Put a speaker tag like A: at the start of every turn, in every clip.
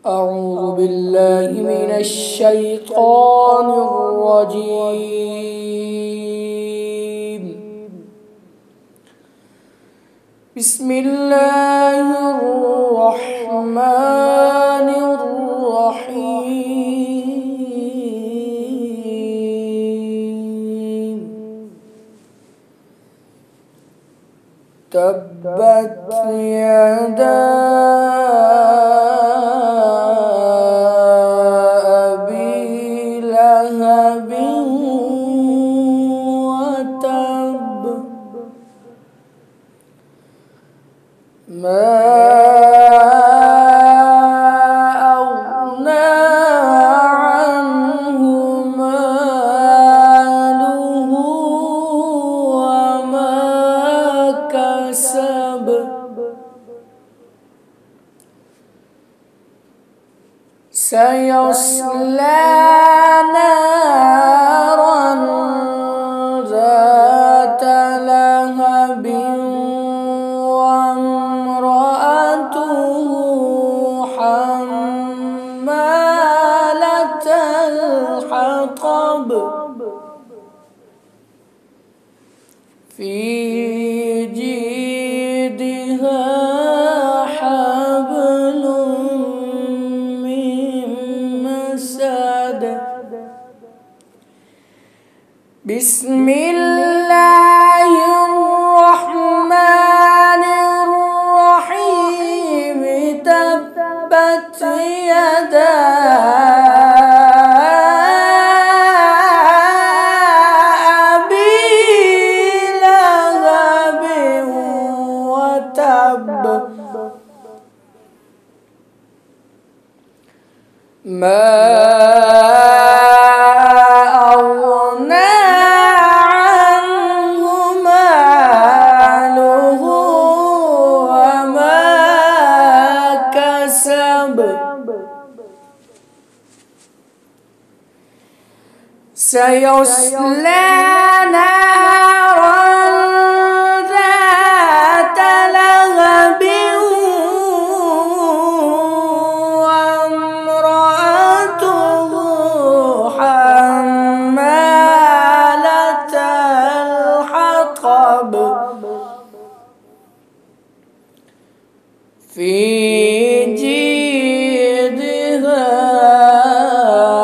A: أعوذ بالله من الشيطان الرجيم. بسم الله الرحمن الرحيم. تبت يدا أبي لهب وتب، ما أغنى عنه ماله وما كسب، سيصلى نارا ذات لهب وامرأته حمالة الحطب، في جيدها حبل من مسد. بسم الله الرحمن الرحيم. تبت يدا أبي لهب وتب، ما أغنى عنه ماله وما كسب، سيصلى نارا ذات لهب وامرأته حمالة الحطب، في جيدها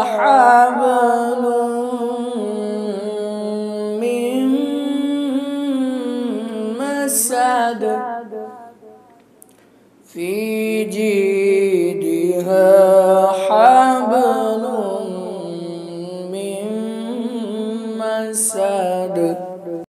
A: حبل من مسد، في جيدها حبل من مسد.